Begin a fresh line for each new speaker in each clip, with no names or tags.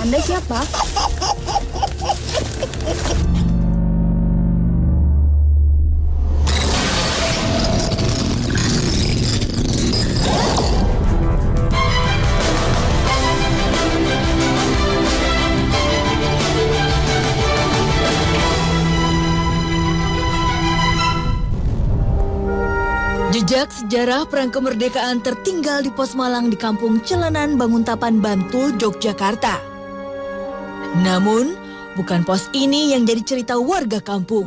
Anda siapa?
Jejak sejarah Perang Kemerdekaan tertinggal di pos Malang di Kampung Celenan, Banguntapan, Bantul, Yogyakarta. Namun, bukan pos ini yang jadi cerita warga kampung.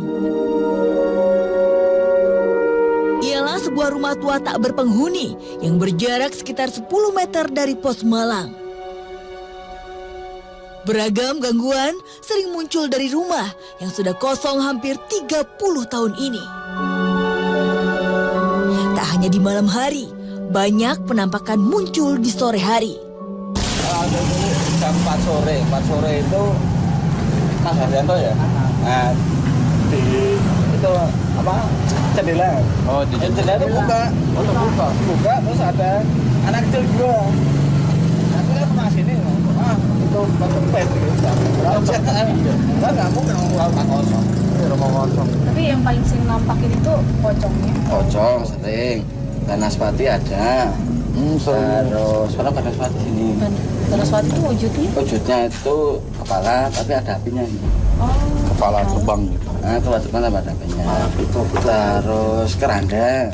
Ialah sebuah rumah tua tak berpenghuni yang berjarak sekitar 10 meter dari pos Malang. Beragam gangguan sering muncul dari rumah yang sudah kosong hampir 30 tahun ini. Tak hanya di malam hari, banyak penampakan muncul di sore hari.
Jam 4 sore itu Mas Haryanto ya? Nah, di itu apa? Jendela. Oh, di jendela itu buka terus ada anak kecil dua. Aku kan pernah sini, itu pet gitu. Kan nggak mungkin rumah kosong. Rumah kosong.
Tapi yang paling sering nampakin itu pocongnya.
Pocong sering. Banaspati ada. Terus kalau Banaspati sini.
Banaspati itu wujudnya?
Wujudnya itu kepala tapi ada apinya.
Oh.
Kepala terbang gitu. Nah, kepala terbang ada apinya. Terus keranda.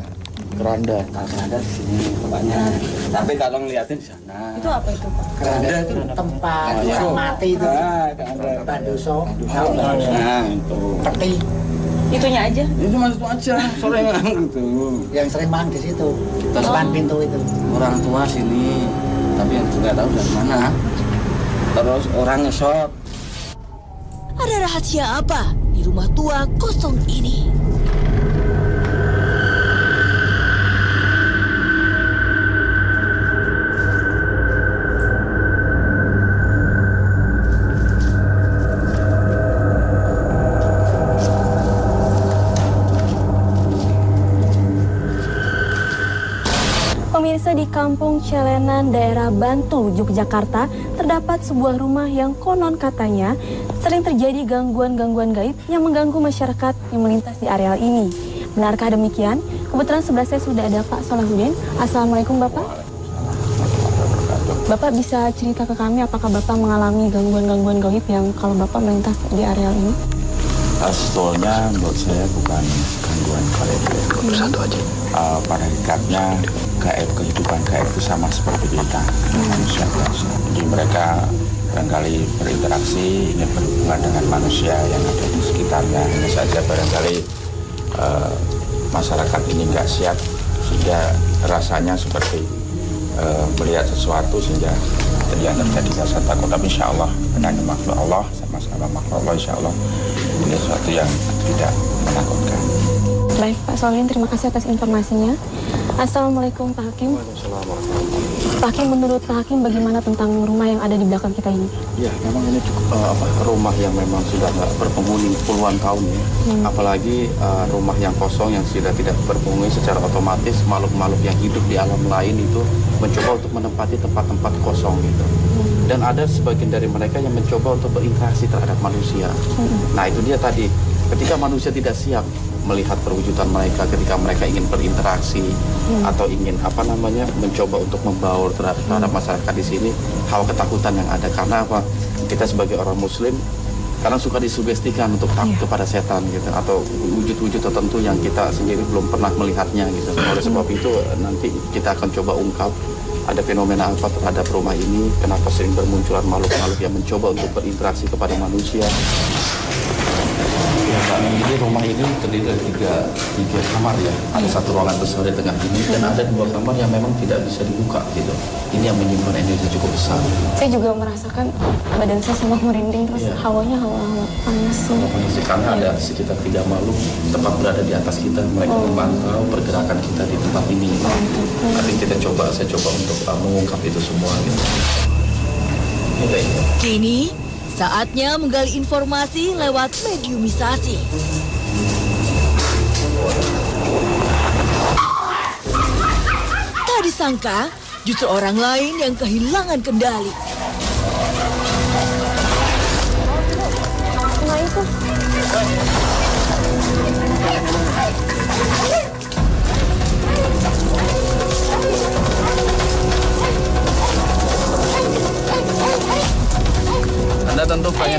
Keranda di sini bapaknya. Tapi kalau ngeliatin di sana.
Itu apa itu, Pak?
Keranda itu
tempat yang mati itu. Bandoso.
Nah, itu.
Peti.
Itunya aja?
Itu mas itu aja, sore gitu.
Yang sering makan di situ. Depan pintu itu.
Orang tua sini, tapi yang nggak tahu dari mana. Terus orang ngesot.
Ada rahasia apa di rumah tua kosong ini?
Pemirsa, di Kampung Celenan, daerah Bantul, Yogyakarta, terdapat sebuah rumah yang konon katanya sering terjadi gangguan-gangguan gaib yang mengganggu masyarakat yang melintas di areal ini. Benarkah demikian? Kebetulan sebelah saya sudah ada Pak Solahuddin. Assalamualaikum Bapak. Bapak bisa cerita ke kami apakah Bapak mengalami gangguan-gangguan gaib yang kalau Bapak melintas di areal ini?
Sebetulnya menurut saya bukan gangguan gaib.
Satu aja.
Pada hakikatnya gaib, kehidupan gaib itu sama seperti kita, manusia biasa. Jadi mereka barangkali berinteraksi, ingin berhubungan dengan manusia yang ada di sekitarnya. Hanya saja barangkali masyarakat ini nggak siap, sehingga rasanya seperti melihat sesuatu sehingga yang terjadi rasa takut. Tapi insya Allah, hanya makhluk Allah, sama-sama makhluk Allah, insya Allah ini sesuatu yang tidak menakutkan.
Baik, Pak Solihin, terima kasih atas informasinya. Assalamualaikum, Pak Hakim. Pak Hakim, menurut Pak Hakim bagaimana tentang rumah yang ada di belakang kita ini?
Ya, memang ini cukup rumah yang memang sudah nggak berpenghuni puluhan tahun ya. Apalagi rumah yang kosong yang sudah tidak berpenghuni, secara otomatis makhluk-makhluk yang hidup di alam lain itu mencoba untuk menempati tempat-tempat kosong gitu. Dan ada sebagian dari mereka yang mencoba untuk berinteraksi terhadap manusia. Nah, itu dia tadi. Ketika manusia tidak siap melihat perwujudan mereka, ketika mereka ingin berinteraksi atau ingin mencoba untuk membaur terhadap masyarakat di sini, hawa ketakutan yang ada. Karena apa? Kita sebagai orang Muslim karena suka disugestikan untuk takut kepada setan gitu, atau wujud-wujud tertentu yang kita sendiri belum pernah melihatnya gitu. Oleh sebab itu nanti kita akan coba ungkap ada fenomena apa terhadap rumah ini, kenapa sering bermunculan makhluk-makhluk yang mencoba untuk berinteraksi kepada manusia. Ya, Pak, jadi rumah ini terdiri dari tiga kamar ya. Ada satu ruangan besar di tengah ini dan ada dua kamar yang memang tidak bisa dibuka gitu. Ini yang menyimpan energi cukup besar.
Saya juga merasakan badan saya semua merinding, terus hawanya hawa panas sih.
Karena ada sekitar 3 makhluk tepat berada di atas kita. Mereka memantau pergerakan kita di tempat ini. Nanti saya coba untuk mengungkap itu semua gitu.
Kini, saatnya menggali informasi lewat mediumisasi. Tak disangka, justru orang lain yang kehilangan kendali.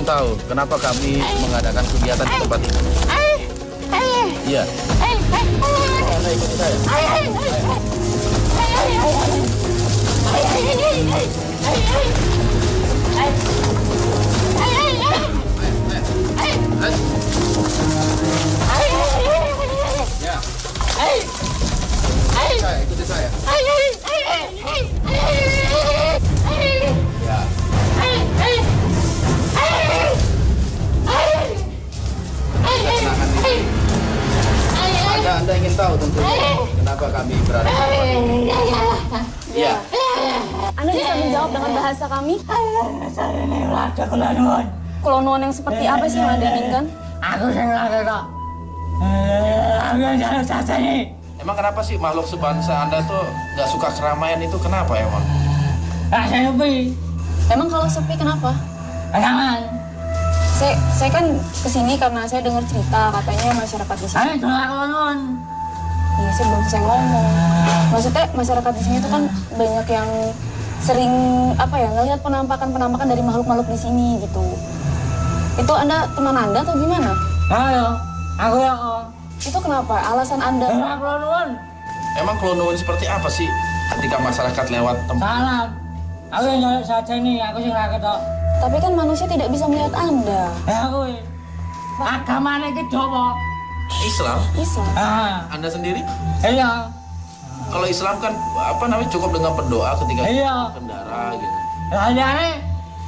ingin tahu kenapa kami mengadakan kegiatan di tempat ini? Iya. Anda ikuti saya. Ya. Saya, ikuti saya. Ya. Tenangkan diri. Anda ingin tahu tentunya kenapa kami berada di tempat ini? Iya.
Anda bisa menjawab dengan bahasa kami? Kelonuan yang seperti apa sih yang Anda inginkan?
Emang kenapa sih makhluk sebangsa Anda tuh nggak suka keramaian itu kenapa emang?
Emang kalau sepi kenapa? Saya kan kesini karena saya dengar cerita katanya masyarakat di sini. Iya, saya belum selesai ngomong. Maksudnya masyarakat di sini tuh kan banyak yang sering ngelihat penampakan dari makhluk-makhluk di sini gitu. Itu Anda teman Anda atau gimana? Itu kenapa? Alasan Anda?
Emang kelonuan seperti apa sih ketika masyarakat lewat tempat?
Tapi kan manusia tidak bisa melihat Anda.
Islam?
Islam.
Anda sendiri?
Iya.
Kalau Islam kan cukup dengan berdoa ketika
Iya.
berkendara gitu.
Rajane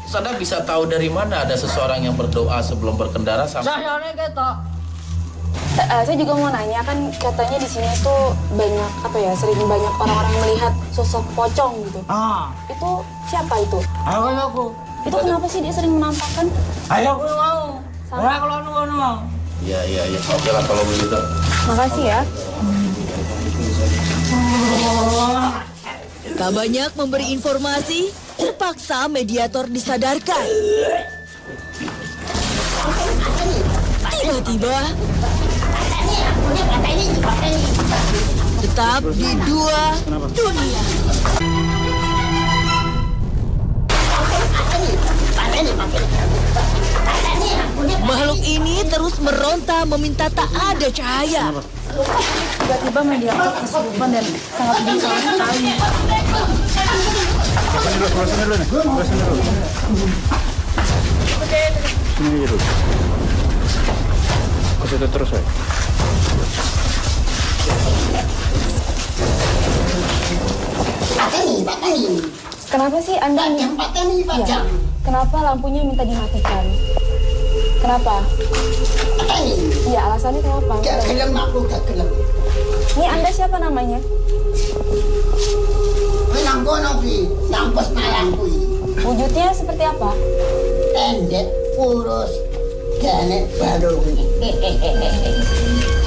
Terus Anda bisa tahu dari mana ada seseorang yang berdoa sebelum berkendara sampai
sayane ketok.
Saya juga mau nanya, kan katanya di sini tuh banyak sering banyak orang-orang yang melihat sosok pocong gitu. Itu siapa itu?
Aku.
Itu kenapa sih dia sering menampakkan?
Ayo aku mau. Ora kalau ngono mau.
Iya. Oke lah kalau begitu.
Makasih ya.
Tak banyak memberi informasi, terpaksa mediator disadarkan. Tiba-tiba, tetap di dua dunia. Makhluk ini terus meronta meminta tak ada cahaya.
Tiba-tiba mediator kesurupan dan sangat bincang sekali. Kenapa sih Anda Ya. Kenapa lampunya minta dimatikan? Kenapa? Iya, alasannya kenapa? Ini Anda siapa namanya? Wujudnya seperti apa?
Pendek, kurus, ganek, balung.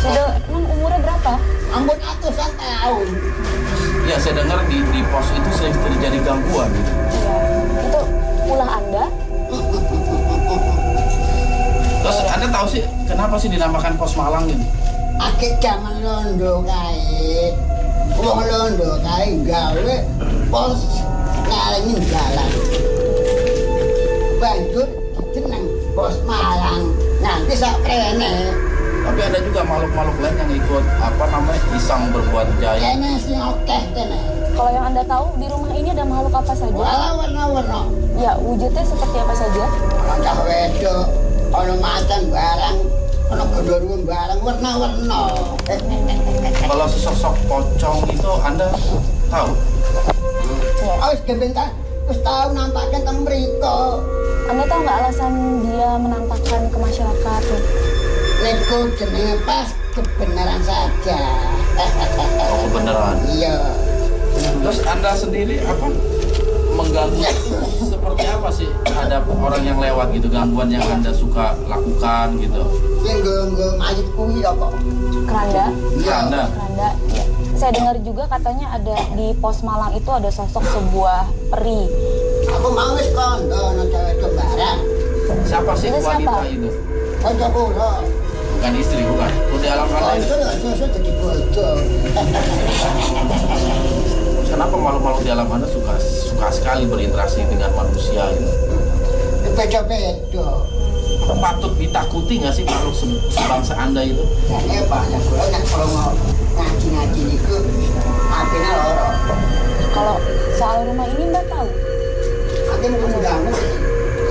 Sudah, emang umurnya berapa?
Ampun ratusan tahun.
Ya saya dengar di pos itu sering terjadi gangguan gitu.
Iya, itu ulah Anda?
Terus Anda tahu sih kenapa sih dinamakan pos Malang ini?
Akik jaman londo kae. Wong londo kae gawe pos ngalengin jalan. Banjur jeneng pos Malang. Nanti sak prene.
Tapi ada juga makhluk-makhluk lain yang ikut iseng berbuat jahil.
Kene sing akeh kene.
Kalau yang Anda tahu, di rumah ini ada makhluk apa saja?
Wala warna-warna.
Ya, wujudnya seperti apa saja?
Cah wedok, ana macan barang, ana gondorwo barang warna-warna.
Kalau sosok pocong itu Anda tahu?
Wis gebentar, wis tau nampakken teng mriko.
Anda tahu nggak alasan dia menampakkan ke masyarakat?
Niku jenenge pas kebenaran saja.
Oh, kebenaran.
Iya.
Terus Anda sendiri mengganggu seperti apa sih terhadap orang yang lewat gitu, gangguan yang Anda suka lakukan gitu?
Sing nggo mayit kuwi apa?
Keranda?
Iya, Anda.
Keranda, ya. Saya dengar juga katanya ada di pos Malang itu ada sosok sebuah peri.
Aku mau wis kondo ana cewek kembaran.
Siapa sih
Itu
wanita
siapa?
itu?
Kanca kula.
Bukan istri, bukan. Udah di alam
Kanca
itu.
lho sesuk dadi bojo.
Kenapa makhluk-makhluk di alam Anda suka sekali berinteraksi dengan manusia gitu?
Beda-beda.
Patut ditakuti nggak sih makhluk sebangsa Anda itu?
Ya banyak banget kalau mau ngaji-ngaji itu hatinya lorok.
Kalau soal rumah ini Mbak tahu?
Aku mungkin udah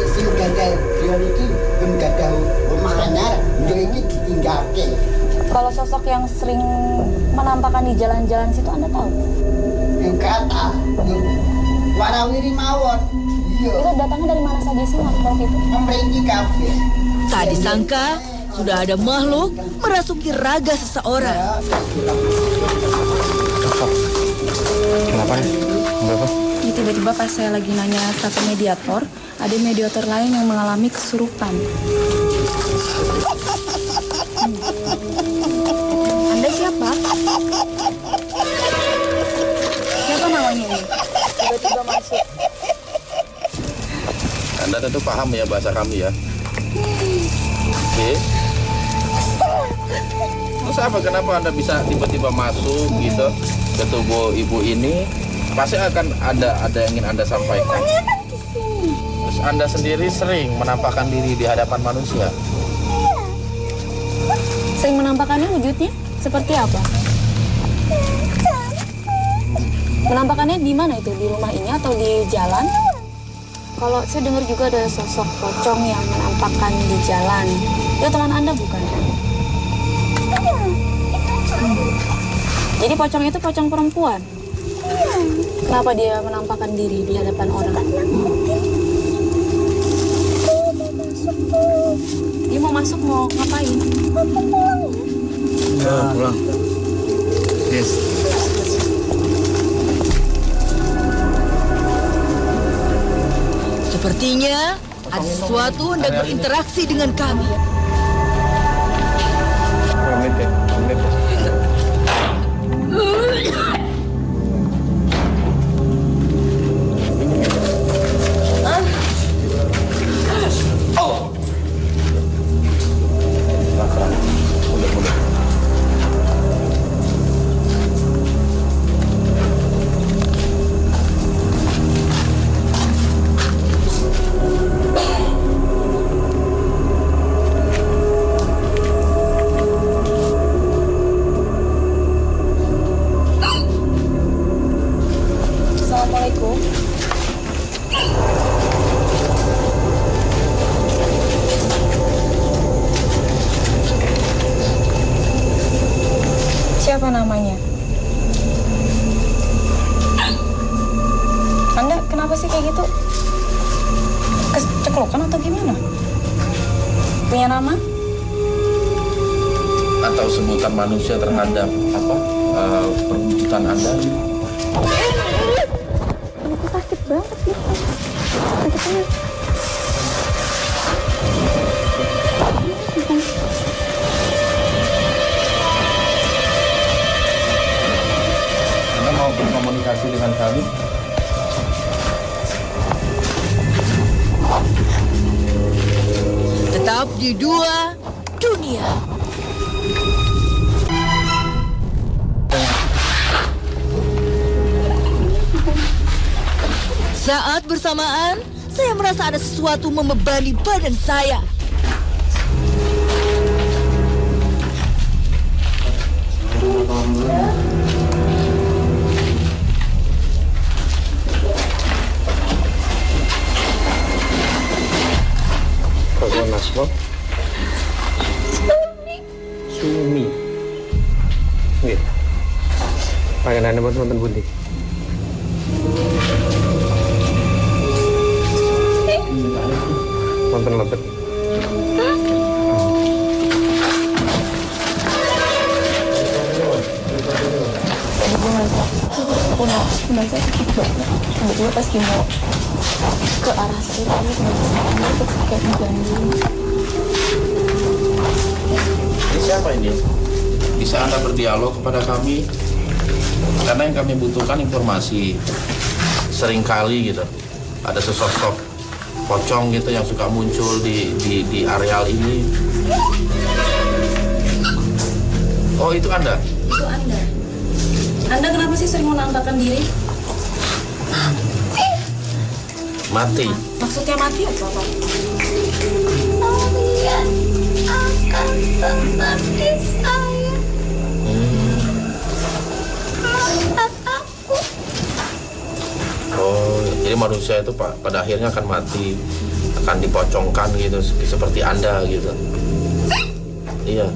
isi udah ada dia itu belum ada rumah anyar, dia ini ditinggalkan.
Kalau sosok yang sering menampakkan di jalan-jalan situ Anda tahu?
Yang kata, warawiri mawon. Iya.
Itu datangnya dari mana saja sih makhluk itu?
Memerinci kafe.
Tak disangka, sudah ada makhluk merasuki raga seseorang.
Kenapa ya? Kenapa?
Ini tiba-tiba pas saya lagi nanya satu mediator, ada mediator lain yang mengalami kesurupan. Anda siapa? Siapa namanya ini? Tiba-tiba masuk.
Anda tentu paham ya bahasa kami ya? Oke. Terus apa? Kenapa Anda bisa tiba-tiba masuk gitu ke tubuh ibu ini? Pasti akan ada yang ingin Anda sampaikan. Terus Anda sendiri sering menampakkan diri di hadapan manusia.
Sering menampakkannya wujudnya seperti apa? Menampakkannya di mana itu? Di rumah ini atau di jalan? Kalau saya dengar juga ada sosok pocong yang menampakkan di jalan. Itu teman Anda bukan? Jadi pocong itu pocong perempuan? Kenapa dia menampakkan diri di hadapan orang? Dia mau masuk, mau ngapain?
Pulang. Yes.
Sepertinya ada sesuatu hendak berinteraksi dengan kami.
Assalamualaikum. Siapa namanya? Anda kenapa sih kayak gitu? Keceklokan atau gimana? Punya nama?
Atau sebutan manusia terhadap perwujudan Anda?
Aku sakit banget gitu. Sakitnya.
Anda mau berkomunikasi dengan kami?
Tetap di dua dunia. Saat bersamaan, saya merasa ada sesuatu membebani badan saya.
Kawan Nasmo? Sumi. Nggih. Panjenengan wonten pundi? Wonten lebet.
Pundak saya sakit banget. Tiba-tiba pas mau ke arah saya tadi tiba-tiba itu kayak digandung.
Ini siapa ini? Bisa Anda berdialog kepada kami? Karena yang kami butuhkan informasi. Seringkali gitu, ada sesosok pocong gitu yang suka muncul di areal ini. Oh, itu Anda?
Itu Anda. Anda kenapa sih sering menampakkan diri?
Mati.
Maksudnya mati apa, Pak?
Kalian akan seperti saya. Maafkan aku.
Oh, jadi manusia itu pada akhirnya akan mati, akan dipocongkan gitu, seperti Anda gitu. Iya.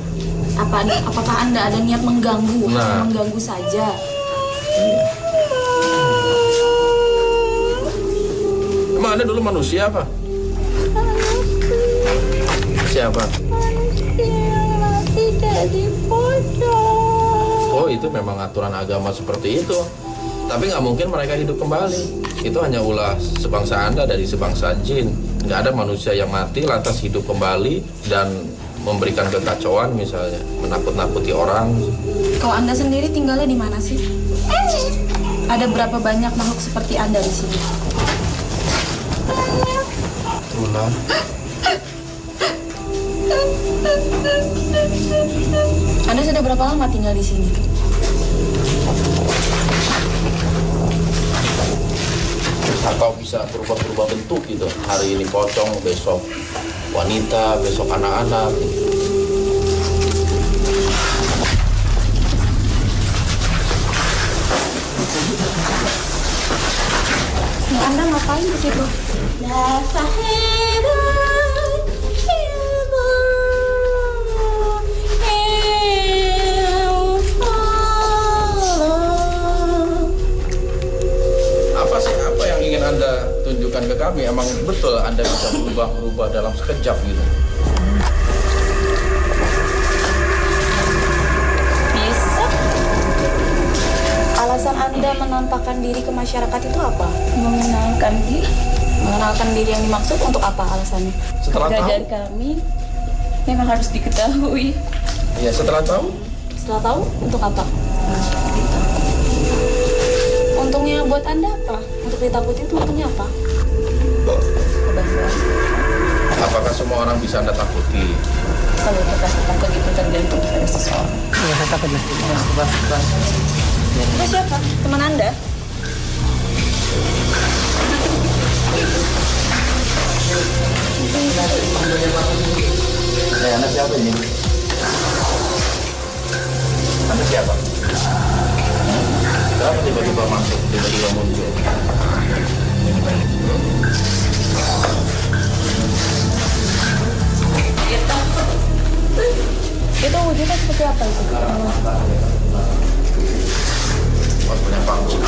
Apakah Anda ada niat mengganggu?
Nah.
Mengganggu saja.
Emang Anda dulu manusia apa? Siapa?
Yang mati jadi pocong.
Oh, itu memang aturan agama seperti itu. Tapi nggak mungkin mereka hidup kembali. Itu hanya ulah sebangsa Anda dari sebangsa jin. Nggak ada manusia yang mati lantas hidup kembali dan memberikan kekacauan misalnya, menakut-nakuti orang.
Kalau Anda sendiri tinggalnya di mana sih? Ada berapa banyak makhluk seperti Anda di sini?
Tulah.
Anda sudah berapa lama tinggal di sini?
Atau bisa berubah-ubah bentuk gitu. Hari ini pocong, besok wanita, besok anak-anak.
Anda ngapain di situ?
Apa sih, apa yang ingin Anda tunjukkan ke kami? Emang betul Anda bisa berubah-ubah dalam sekejap gitu?
Bisa. Alasan Anda menampakkan diri ke masyarakat itu apa?
Mengenalkan diri.
Mengenalkan diri yang dimaksud untuk apa alasannya?
Setelah tahu?
Keberadaan kami memang harus diketahui.
Ya, setelah tahu?
Setelah tahu, untuk apa? Untungnya buat Anda apa? Untuk ditakuti itu untungnya apa?
Kebantuan.
Apakah semua orang bisa Anda takuti?
Kalau kita takut itu tergantung pada seseorang.
Itu siapa? Teman Anda?
Anda siapa ini? Anda siapa? Kenapa tiba-tiba masuk, tiba-tiba muncul?
Itu wujudnya seperti apa itu?
Waktunya panggung.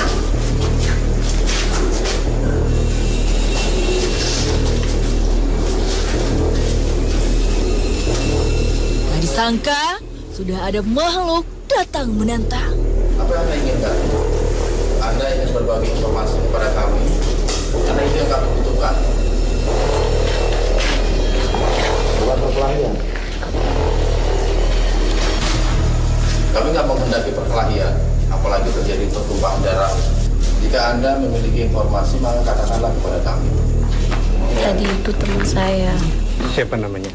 Tak disangka, sudah ada makhluk datang menantang.
Apa yang Anda inginkan? Anda ingin berbagi informasi kepada kami, karena itu yang kami butuhkan. Bukan perkelahian. Kami nggak menghendaki perkelahian, apalagi terjadi pertumpahan darah. Jika Anda memiliki informasi, maka katakanlah kepada kami.
Tadi itu teman saya.
Siapa namanya?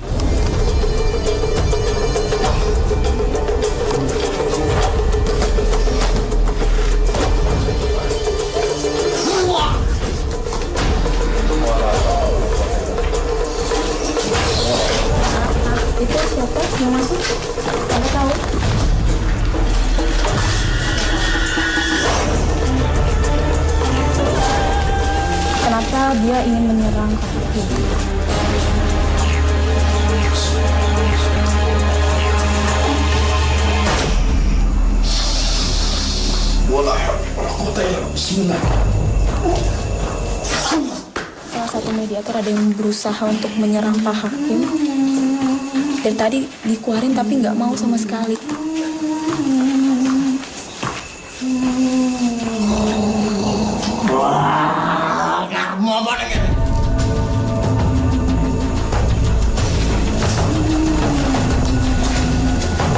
Itu siapa yang masuk? Anda tahu? Kenapa dia ingin menyerang kakakku?
Bismillah.
Salah satu mediator ada yang berusaha untuk menyerang Pak Hakim. Dari tadi dikeluarin tapi nggak mau sama sekali.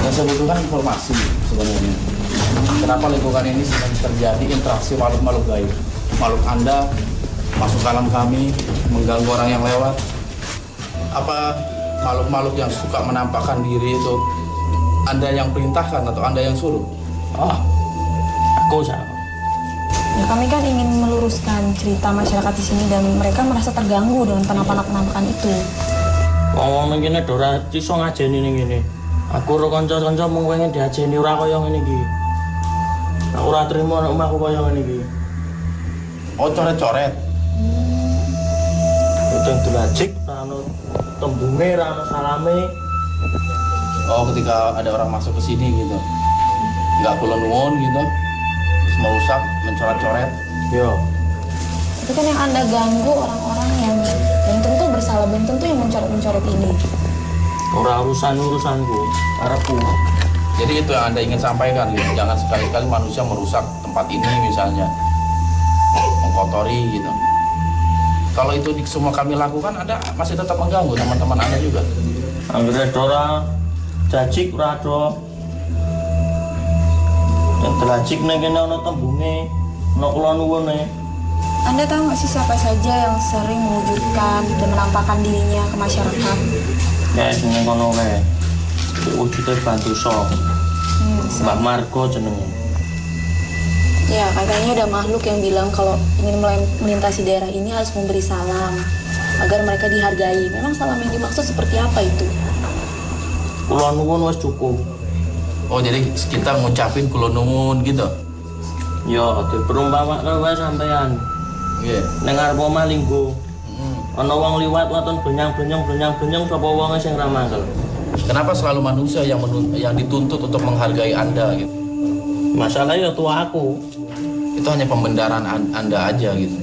Yang saya butuhkan informasi sebenarnya. Kenapa lingkungan ini sedang terjadi interaksi makhluk-makhluk gaib? Makhluk Anda masuk ke alam kami, mengganggu orang yang lewat. Apa makhluk-makhluk yang suka menampakkan diri itu Anda yang perintahkan atau Anda yang suruh?
Oh, aku salah.
Ya, kami kan ingin meluruskan cerita masyarakat di sini dan mereka merasa terganggu dengan penampakan itu.
Ngomong ngene ora iso ngajeni ning ngene. Aku karo kanca-kanca mung pengen diajeni ora kaya ngene iki. Aku ora trimo nek omahku kaya ngene iki.
Oh, coret-coret.
Udah delajik, ora ono tembunge, ora ono salame.
Oh, ketika ada orang masuk ke sini gitu, nggak kula nuwun gitu, terus merusak, mencoret-coret.
Yo,
Itu kan yang Anda ganggu orang-orang yang tentu bersalah, belum tentu yang mencoret-mencoret ini.
ora urusanku, arepku.
Jadi itu yang Anda ingin sampaikan gitu. Jangan sekali-kali manusia merusak tempat ini misalnya, mengkotori gitu. Kalau itu semua kami lakukan, Anda masih tetap mengganggu teman-teman Anda juga.
Anggere ora jajik ora do. Yang delajik ning kene ono tembunge, ono kula nuwune.
Anda tahu nggak sih siapa saja yang sering mewujudkan dan menampakkan dirinya ke masyarakat?
Ya jeneng kono kae. Wujude bantu sok. Mbak Margo jenenge.
Ya, katanya ada makhluk yang bilang kalau ingin melintasi daerah ini harus memberi salam agar mereka dihargai. Memang salam yang dimaksud seperti apa itu?
Kula nuwun wis cukup.
Oh, jadi kita ngucapin kula nuwun gitu.
Ya, diperumpamaken wae sampean.
Nggih.
Ning arep omah linggo. Ana wong liwat waton benyang-benyang sapa wonge sing ra mangkel.
Kenapa selalu manusia yang dituntut untuk menghargai Anda gitu?
Masalahnya ya tua aku.
Itu hanya pembenaran Anda aja gitu.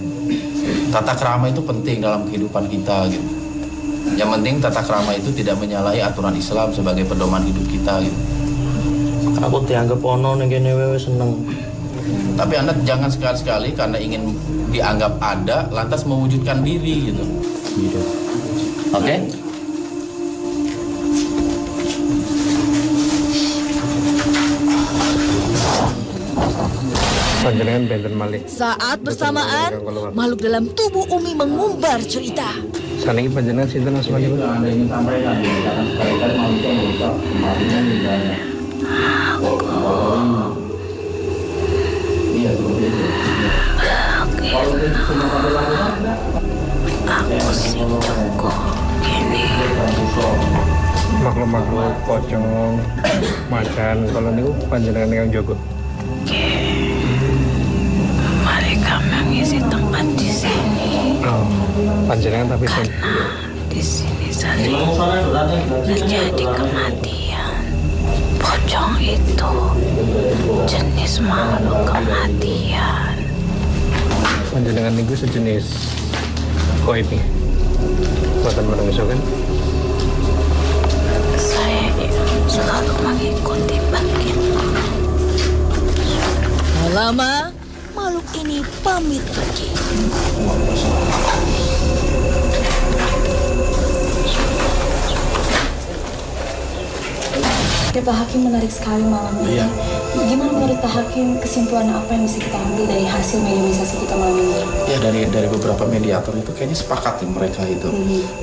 Tata krama itu penting dalam kehidupan kita gitu. Yang penting tata krama itu tidak menyalahi aturan Islam sebagai pedoman hidup kita gitu.
Aku dianggap ono ning kene wewe seneng.
Tapi Anda jangan sekali-sekali karena ingin dianggap ada lantas mewujudkan diri gitu. Gitu. Oke?
Saat bersamaan, makhluk dalam tubuh Umi mengumbar cerita.
Saniki panjenengan sinten asmanipun?
Anda ingin sampaikan jangan sekali-kali manusia merusak tempat ini misalnya. Iya, seperti itu. Kalau itu semua sampai lakukan enggak? Aku sih cukup gini.
Makhluk-makhluk pocong, macan, kalau niku panjenengan yang jogo.
Mereka mengisi tempat di sini
Oh, panjenengan tapi sen.
di sini sering terjadi kematian. Pocong itu jenis makhluk kematian.
Panjenengan niku sejenis koib nih. Buatan manusia kan?
Saya selalu mengikuti bagian.
Tak lama, makhluk ini pamit pergi.
Ya, Pak Hakim, menarik sekali malam ini.
Iya.
Gimana menurut Pak Hakim kesimpulan apa yang bisa kita ambil dari hasil mediumisasi kita malam ini?
Ya dari beberapa mediator itu kayaknya sepakat nih mereka itu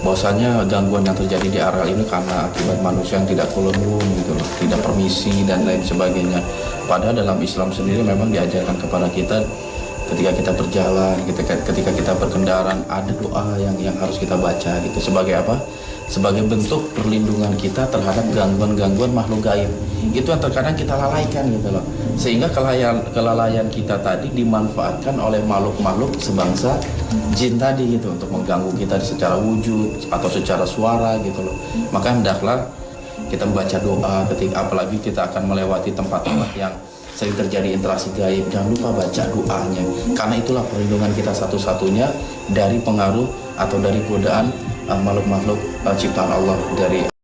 bahwasanya gangguan yang terjadi di areal ini karena akibat manusia yang tidak kulunun gitu loh, tidak permisi dan lain sebagainya. Padahal dalam Islam sendiri memang diajarkan kepada kita ketika kita berjalan, ketika kita berkendaraan ada doa yang harus kita baca gitu sebagai apa? Sebagai bentuk perlindungan kita terhadap gangguan-gangguan makhluk gaib. Itu yang terkadang kita lalaikan gitu loh. Sehingga kelalaian kita tadi dimanfaatkan oleh makhluk-makhluk sebangsa jin tadi gitu untuk mengganggu kita secara wujud atau secara suara gitu loh. Maka hendaklah kita membaca doa ketika apalagi kita akan melewati tempat-tempat yang sering terjadi interaksi gaib. Jangan lupa baca doanya. Karena itulah perlindungan kita satu-satunya dari pengaruh atau dari godaan makhluk-makhluk ciptaan Allah dari